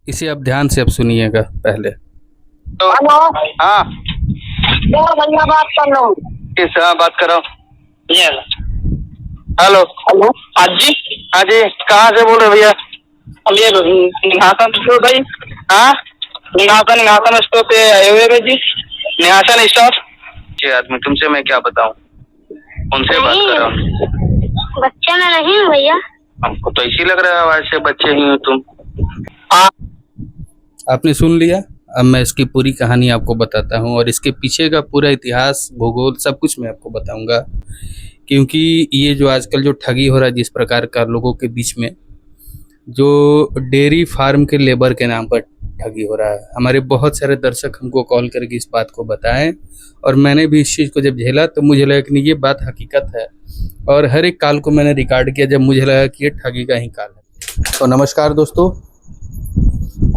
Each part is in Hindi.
इसे आप ध्यान से अब सुनिएगा पहले। तो हेलो। हाँ क्या भैया बात कर रहा हूँ। किस बात कर रहा हूँ। Hello hello. हाँ जी। हाँ जी, कहाँ से बोल रहे भैया। ये निहासन स्टोर भाई। हाँ निहासन स्टोर पे आए हुए भाई जी। निहासन स्टोर के आदमी, तुमसे मैं क्या बताऊँ, उनसे बात कर रहा हूँ। बच्चे में नहीं है भैया। हमको तो ऐसी लग रहा है आवाज से बच्चे ही हो तुम। हाँ आपने सुन लिया। अब मैं इसकी पूरी कहानी आपको बताता हूँ और इसके पीछे का पूरा इतिहास, भूगोल, सब कुछ मैं आपको बताऊंगा। क्योंकि ये जो आजकल जो ठगी हो रहा है जिस प्रकार का लोगों के बीच में, जो डेयरी फार्म के लेबर के नाम पर ठगी हो रहा है, हमारे बहुत सारे दर्शक हमको कॉल करके इस बात को बताएं और मैंने भी इस चीज़ को जब झेला तो मुझे लगा कि नहीं, ये बात हकीकत है। और हर एक कॉल को मैंने रिकॉर्ड किया जब मुझे लगा कि ये ठगी का ही कॉल है। तो नमस्कार दोस्तों,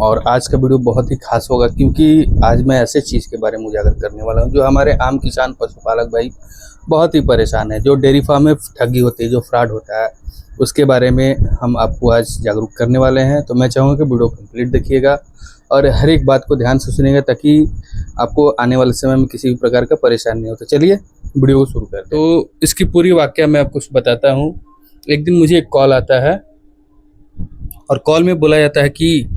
और आज का वीडियो बहुत ही खास होगा क्योंकि आज मैं ऐसे चीज़ के बारे में उजागर करने वाला हूँ जो हमारे आम किसान पशुपालक भाई बहुत ही परेशान है। जो डेयरी फार्म में ठगी होती है, जो फ्रॉड होता है, उसके बारे में हम आपको आज जागरूक करने वाले हैं। तो मैं चाहूँगा कि वीडियो कंप्लीट देखिएगा और हर एक बात को ध्यान से सुनिएगा ताकि आपको आने वाले समय में किसी भी प्रकार का परेशानी नहीं हो। तो चलिए वीडियो को शुरू करते हैं। तो इसकी पूरी वाकया मैं आपको बताता हूँ। एक दिन मुझे एक कॉल आता है और कॉल में बोला जाता है कि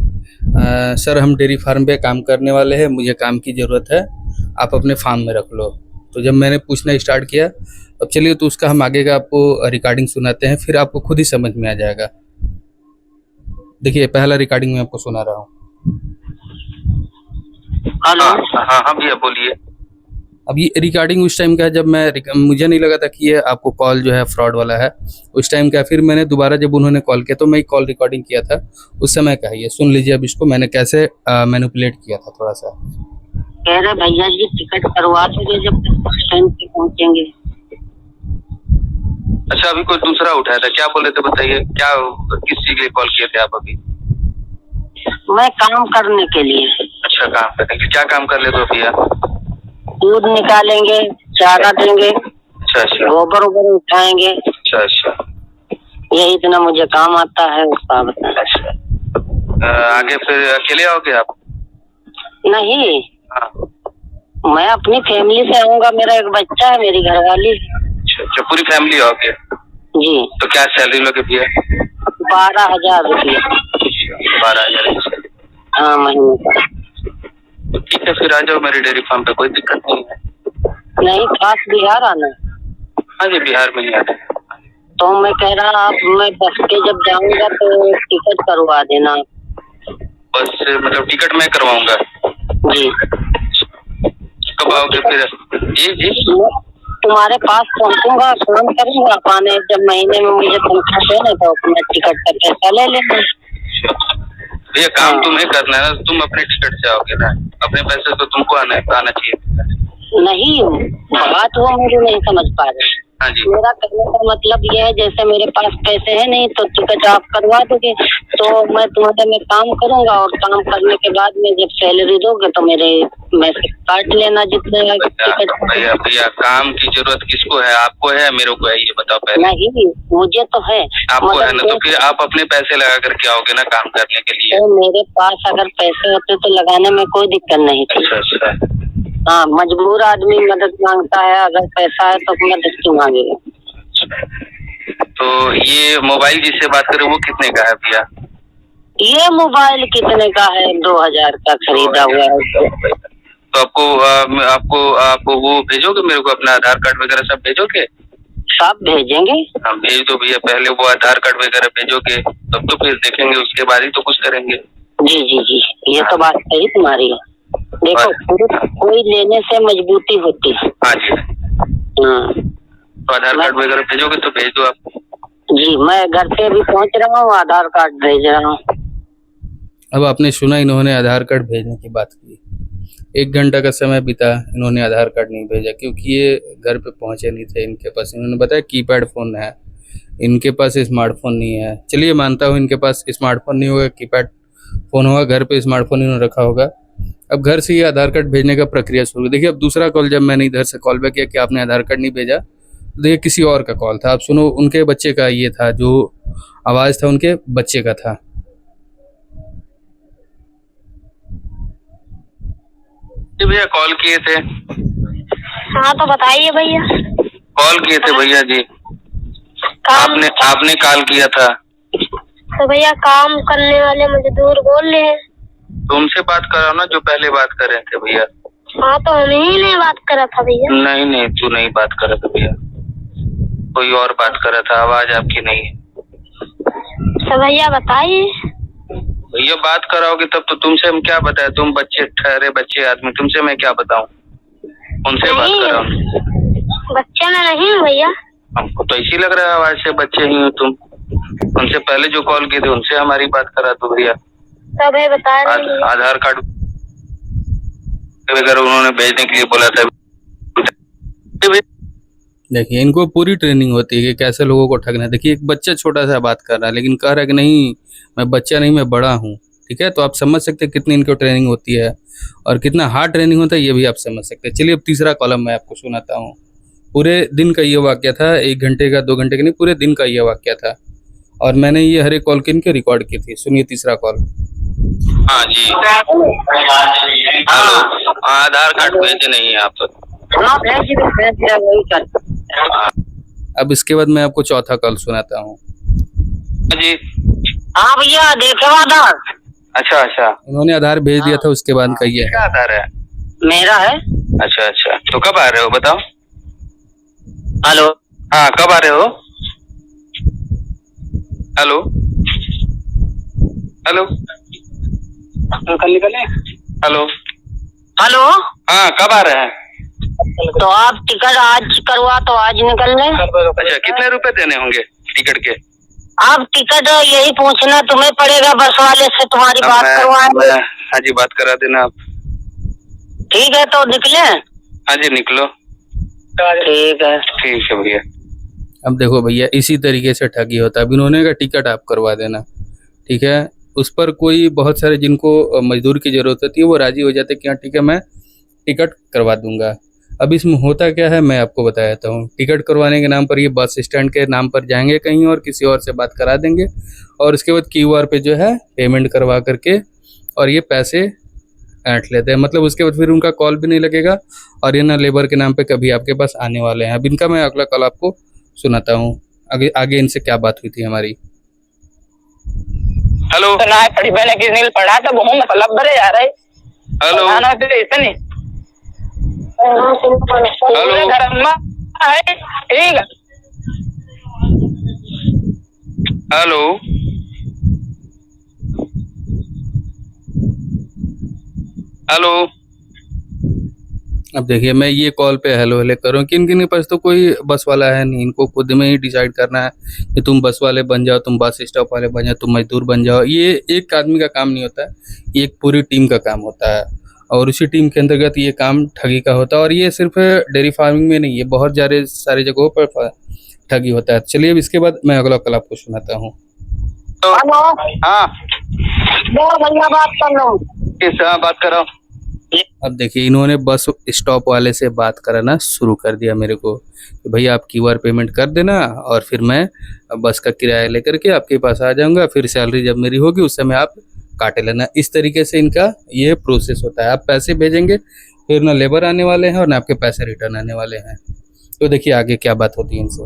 सर हम डेयरी फार्म पे काम करने वाले हैं, मुझे काम की ज़रूरत है, आप अपने फार्म में रख लो। तो जब मैंने पूछना स्टार्ट किया, अब चलिए तो उसका हम आगे का आपको रिकॉर्डिंग सुनाते हैं, फिर आपको खुद ही समझ में आ जाएगा। देखिए पहला रिकॉर्डिंग मैं आपको सुना रहा हूँ। हेलो हाँ हाँ भैया बोलिए। अब ये रिकॉर्डिंग उस टाइम का है जब मुझे नहीं लगा था कि ये आपको कॉल जो है फ्रॉड वाला है। उस टाइम का फिर मैंने दोबारा जब उन्होंने कॉल किया तो मैं कॉल रिकॉर्डिंग किया था उस समय का, ये सुन लीजिए अब इसको मैंने कैसे मैनिपुलेट किया था थोड़ा सा। कह रहे भैया जी टिकट करवा दोगे जब स्टैंड पे पहुँचेंगे। अच्छा अभी कोई दूसरा उठाया था, क्या बोले थे बताइए, क्या किस चीज के लिए कॉल किए थे आप अभी। मैं काम करने के लिए। अच्छा काम करने के लिए, क्या काम कर लेते हो भैया। दूध निकालेंगे, चारा देंगे, अच्छा अच्छा गोबर वोबर उठाएंगे, अच्छा अच्छा यही इतना मुझे काम आता है उसका बताना। अच्छा आगे फिर अकेले आओगे आप। नहीं, हाँ मैं अपनी फैमिली से आऊँगा, मेरा एक बच्चा है, मेरी घरवाली है। अच्छा पूरी फैमिली आओगे जी। तो क्या सैलरी लोगे भैया। 12,000 रुपया। 12,000। हाँ महीने का। ठीक है फिर आ जाओ मेरी डेयरी फार्म पे, कोई दिक्कत नहीं है। नहीं, खास बिहार आना। हाँ जी बिहार में ही आते हैं। तो मैं कह रहा आप, मैं बस के जब जाऊंगा तो टिकट करवा देना। बस मतलब टिकट मैं करवाऊंगा। जी। कब आओगे फिर। जी जी तुम्हारे पास पहुंचूंगा, काम करूंगा, पाने जब महीने में मुझे तनख्वाह देना तो अपना टिकट का पैसा ले लेना। भैया काम तुम्हें करना है ना, तुम अपने टिकट से आओगे ना, अपने पैसे तो तुमको आना चाहिए। नहीं, बात वो मुझे नहीं समझ पा रहे। हाँ जी मेरा कहने का मतलब ये है, जैसे मेरे पास पैसे है नहीं तो टिकट आप करवा दोगे तो मैं तुम्हारे में काम करूंगा और काम करने के बाद में जब सैलरी दोगे तो मेरे में से काट लेना जितने टिकट। भैया भैया काम की जरूरत किसको है, आपको है मेरे को है, ये बताओ पहले। नहीं, मुझे तो है। आपको है ना, तो फिर आप अपने पैसे लगा करके आओगे ना काम करने के लिए। तो मेरे पास अगर पैसे होते तो लगाने में कोई दिक्कत नहीं थी। अच्छा अच्छा हाँ, मजबूर आदमी मदद मांगता है, अगर पैसा है तो मदद क्यों मांगेगा। तो ये मोबाइल जिससे बात करें वो कितने का है भैया। ये मोबाइल कितने का है, 2,000 का खरीदा हुआ है। तो आप वो भेजोगे मेरे को, अपना आधार कार्ड वगैरह सब भेजोगे। सब भेजेंगे। हाँ भेज दो भैया, पहले वो आधार कार्ड वगैरह भेजोगे तब तो फिर देखेंगे, उसके बाद ही तो कुछ करेंगे। जी जी जी, ये तो बात सही तुम्हारी है। देखो, कोई लेने से मजबूती होती है। हाँ जी हाँ, तो आधार कार्ड वगैरह भेजोगे तो भेज दो आप। जी मैं घर पे भी पहुंच रहा हूँ, आधार कार्ड भेज रहा हूँ। अब आपने सुना, इन्होंने आधार कार्ड भेजने की बात की। 1 घंटा का समय बीता, इन्होंने आधार कार्ड नहीं भेजा क्योंकि ये घर पे पहुंचे नहीं थे इनके पास। इन्होंने बताया कीपैड फ़ोन है, इनके पास स्मार्टफोन नहीं है। चलिए मानता हूँ इनके पास स्मार्टफोन नहीं होगा, कीपैड फ़ोन होगा, घर पे स्मार्टफोन इन्होंने रखा होगा। अब घर से ये आधार कार्ड भेजने का प्रक्रिया शुरू हुई। देखिए अब दूसरा कॉल जब मैंने इधर से कॉल बैक किया कि आपने आधार कार्ड नहीं भेजा, तो देखिए किसी और का कॉल था। आप सुनो, उनके बच्चे का ये था, जो आवाज़ था उनके बच्चे का था। जी भैया कॉल किए थे। हाँ तो बताइए भैया। कॉल किए थे भैया जी। काम आपने कॉल किया था। तो भैया काम करने वाले मजदूर बोल रहे हैं। तुमसे बात कराओ ना, जो पहले बात कर रहे थे भैया। हाँ तो हम ही ने बात करा था भैया। नहीं तू नहीं बात कर रहा था भैया, कोई और बात कर रहा था, आवाज आपकी नहीं है। तो भैया बताइए। भैया बात कराओगे तब तो तुमसे हम क्या बताएं, तुम बच्चे ठहरे बच्चे आदमी, तुमसे मैं क्या बताऊं, उनसे बात नहीं, कराओ। बच्चे में नहीं हूँ भैया। हमको तो ऐसी लग रहा है आवाज से बच्चे ही हो तुम। उनसे पहले जो कॉल किए थे उनसे हमारी बात करा दो भैया। तो भैया बता रहे हैं। आधार कार्ड वगैरह उन्होंने भेजने के लिए बोला था। देखिए इनको पूरी ट्रेनिंग होती है कि कैसे लोगों को ठगना है। देखिए एक बच्चा छोटा सा बात कर रहा है लेकिन कह रहा है कि नहीं मैं बच्चा नहीं मैं बड़ा हूँ। ठीक है, तो आप समझ सकते हैं कितनी इनको ट्रेनिंग होती है और कितना हार्ड ट्रेनिंग होता है, ये भी आप समझ सकते हैं। चलिए अब तीसरा कॉलम मैं आपको सुनाता हूँ। पूरे दिन का ये वाक्य था, 1 घंटे का 2 घंटे का नहीं, पूरे दिन का ये वाक्य था और मैंने ये हर एक कॉल किन के रिकॉर्ड की थी। सुनिए तीसरा कॉल। हाँ जी हेलो, आधार कार्ड भेजे नहीं है आप। हाँ भेज दिया वही कर। अब इसके बाद मैं आपको चौथा कॉल सुनाता हूँ जी। हाँ भैया देखे आधार। अच्छा इन्होंने आधार भेज दिया था, उसके बाद का ये है। क्या आधार है? मेरा है। अच्छा तो कब आ रहे हो बताओ। हेलो। हाँ कब आ रहे हो? हेलो कल निकले। हेलो हाँ कब आ रहे हैं? तो आप टिकट आज करवा तो आज निकल रहे। अच्छा कितने रुपए देने होंगे टिकट के? आप टिकट यही पूछना तुम्हें पड़ेगा, बस वाले से तुम्हारी बात करवाएंगे। हाँ जी बात करा देना आप। ठीक है तो निकले। हाँ जी निकलो। ठीक है भैया। अब देखो भैया इसी तरीके से ठगी होता है। अब इन्होंने का टिकट आप करवा देना, ठीक है। उस पर कोई बहुत सारे जिनको मजदूर की ज़रूरत होती है वो राज़ी हो जाते हैं कि हाँ ठीक है मैं टिकट करवा दूंगा। अब इसमें होता क्या है मैं आपको बता देता हूँ। टिकट करवाने के नाम पर ये बस स्टैंड के नाम पर जाएंगे कहीं और किसी और से बात करा देंगे और उसके बाद QR पे जो है पेमेंट करवा करके और ये पैसे ऐंठ लेते हैं। मतलब उसके बाद फिर उनका कॉल भी नहीं लगेगा और ये ना लेबर के नाम पे कभी आपके पास आने वाले हैं। अब इनका मैं अगला कॉल आपको सुनाता हूँ, आगे इनसे क्या बात हुई थी हमारी। हेलो तो ना पढ़ी मैंने किस नील पढ़ा तो बहुत मतलब बड़े यार है। हेलो ना तो इतनी हेलो घर में है ठीक। Hello hello. अब देखिए मैं ये कॉल पे हेलो हेले कर रहा हूँ कि इनके पास तो कोई बस वाला है नहीं। इनको खुद में ही डिसाइड करना है कि तुम बस वाले बन जाओ, तुम बस स्टॉप वाले बन जाओ, तुम मजदूर बन जाओ। ये एक आदमी का काम नहीं होता है, ये एक पूरी टीम का काम होता है और उसी टीम के अंतर्गत ये काम ठगी का होता है। और ये सिर्फ डेयरी फार्मिंग में नहीं है, बहुत सारे जगहों पर ठगी होता है। चलिए अब इसके बाद मैं अगला कल आपको सुनाता हूँ। हेलो। हाँ भैया बात कर लो। किस बात कर रहा हूँ? अब देखिए इन्होंने बस स्टॉप वाले से बात कराना शुरू कर दिया मेरे को कि भैया आप QR पेमेंट कर देना और फिर मैं बस का किराया लेकर के आपके पास आ जाऊंगा, फिर सैलरी जब मेरी होगी उस समय आप काटे लेना। इस तरीके से इनका ये प्रोसेस होता है। आप पैसे भेजेंगे फिर ना लेबर आने वाले हैं और ना आपके पैसे रिटर्न आने वाले हैं। तो देखिए आगे क्या बात होती है इनसे।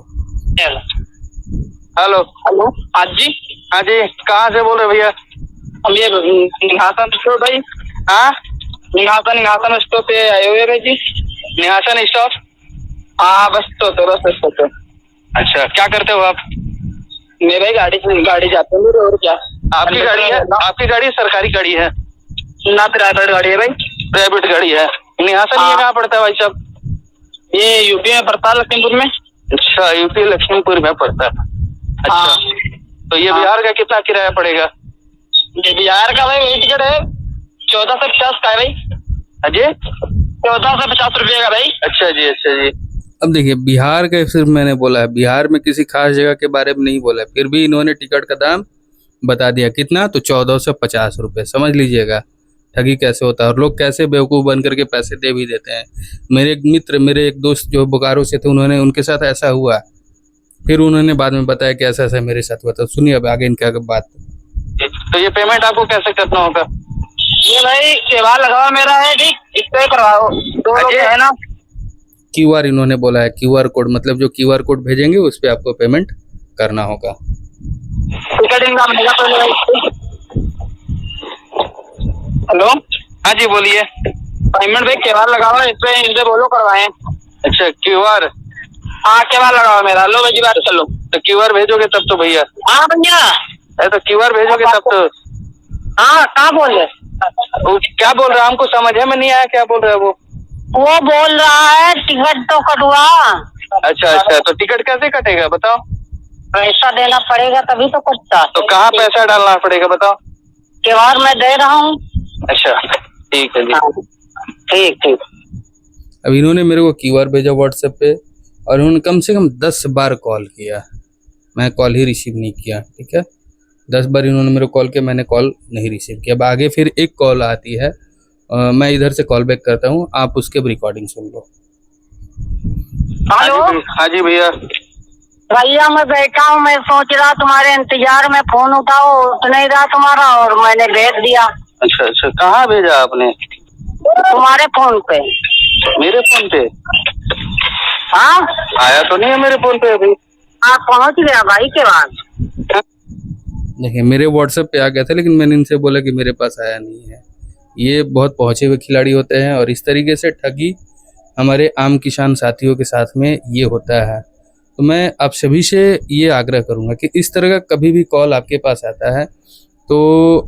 हेलो हाँ जी कहाँ से बोल रहे भैया? हम ये निहासन स्टोर भाई। हाँ निहासन स्टोर पे आए हुए भाई जी। निहासन स्टॉप। हाँ बस तो अच्छा क्या करते हो आप? मेरे गाड़ी जाते हैं और क्या। आपकी गाड़ी है? आपकी गाड़ी सरकारी गाड़ी है ना प्राइवेट गाड़ी है भाई। प्राइवेट गाड़ी है। निहासन ये कहाँ पड़ता है भाई साहब? ये यूपी में पड़ता है लखीमपुर में। अच्छा यूपी लक्ष्मीपुर में पड़ता है। अच्छा तो ये बिहार का कितना किराया पड़ेगा? ये बिहार का भाई वही टिकट है 1450 का है भाई। अजय 1450 रुपये का भाई। अच्छा जी। अब देखिए बिहार का सिर्फ मैंने बोला है, बिहार में किसी खास जगह के बारे में नहीं बोला है, फिर भी इन्होंने टिकट का दाम बता दिया कितना, तो 1450 रुपये। समझ लीजिएगा ठगी कैसे होता है और लोग कैसे बेवकूफ़ बन करके पैसे दे भी देते हैं। मेरे एक दोस्त जो बोकारो से थे, उनके साथ ऐसा हुआ, फिर उन्होंने बाद में बताया कि ऐसा ऐसा मेरे साथ हुआ था। सुनिए अब आगे इनका बात। तो ये पेमेंट आपको कैसे करना होगा? ये भाई त्योहार लगा हुआ मेरा है, ठीक, इस पे करवाओ। दो लोग है ना। QR इन्होंने बोला है, QR कोड, मतलब जो QR कोड भेजेंगे उस पे आपको पेमेंट करना होगा। टिकटिंग का मिलेगा पहले भाई। हेलो, हाँ जी बोलिए। पेमेंट भाई त्योहार लगा हुआ है, इस पे इनसे बोलो करवाएं। अच्छा QR, हाँ त्योहार लगा हुआ मेरा। लो भाई बात कर लो। तो QR भेजोगे तब तो भैया। हाँ भैया, अरे तो QR भेजोगे तब तो। हाँ कहाँ बोल रहे? वो क्या बोल रहा है, हमको समझ में नहीं आया क्या बोल रहा है वो बोल रहा है टिकट तो कटवा, अच्छा अच्छा, तो टिकट कैसे कटेगा बताओ? पैसा देना पड़ेगा तभी तो कटता। तो कहाँ पैसा डालना पड़ेगा बताओ? त्योहार मैं दे रहा हूँ। अच्छा ठीक है जी। ठीक ठीक। अब इन्होंने मेरे को QR भेजा व्हाट्सएप पे, और उन्होंने कम से कम 10 बार कॉल किया, मैं कॉल ही रिसीव नहीं किया। ठीक है, 10 बार इन्होंने मेरे को कॉल किया, मैंने कॉल नहीं रिसीव किया। अब आगे फिर एक कॉल आती है, मैं इधर से कॉल बैक करता हूँ, आप उसके रिकॉर्डिंग सुन लो। हेलो हाँ जी भैया। भैया, मैं बैठा हूँ, मैं सोच रहा तुम्हारे इंतजार में, फोन उठाओ उठ नहीं रहा तुम्हारा, और मैंने भेज दिया। अच्छा अच्छा, कहाँ भेजा आपने? तुम्हारे फोन पे। मेरे फोन पे? हाँ आया तो नहीं है मेरे फोन पे अभी। आप पहुँच गया भाई के बाद। देखिए मेरे व्हाट्सएप पे आ गया था, लेकिन मैंने इनसे बोला कि मेरे पास आया नहीं है। ये बहुत पहुँचे हुए खिलाड़ी होते हैं, और इस तरीके से ठगी हमारे आम किसान साथियों के साथ में ये होता है। तो मैं आप सभी से ये आग्रह करूँगा कि इस तरह का कभी भी कॉल आपके पास आता है तो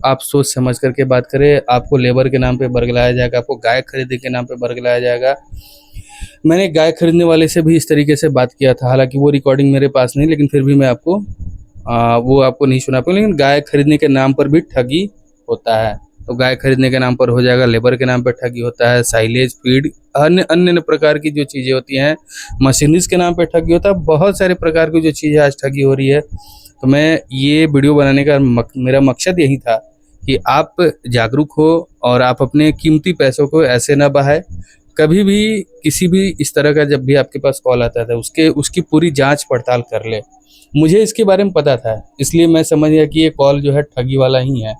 आप सोच समझ करके बात करें। आपको लेबर के नाम पे बरगलाया जाएगा, आपको गाय खरीदने के नाम पे बरगलाया जाएगा। मैंने गाय खरीदने वाले से भी इस तरीके से बात किया था, हालांकि वो रिकॉर्डिंग मेरे पास नहीं, लेकिन फिर भी मैं आपको वो आपको नहीं सुना पाऊँ। लेकिन गाय खरीदने के नाम पर भी ठगी होता है। तो गाय खरीदने के नाम पर हो जाएगा, लेबर के नाम पर ठगी होता है, साइलेज, फीड, अन्य अन्य प्रकार की जो चीज़ें होती हैं, मशीनरीज के नाम पर ठगी होता है। बहुत सारे प्रकार की जो चीज़ें आज ठगी हो रही है। तो मैं ये वीडियो बनाने का मेरा मकसद यही था कि आप जागरूक हो और आप अपने कीमती पैसों को ऐसे ना बहाएं। कभी भी किसी भी इस तरह का जब भी आपके पास कॉल आता था उसकी पूरी जांच पड़ताल कर ले। मुझे इसके बारे में पता था, इसलिए मैं समझ गया कि ये कॉल जो है ठगी वाला ही है।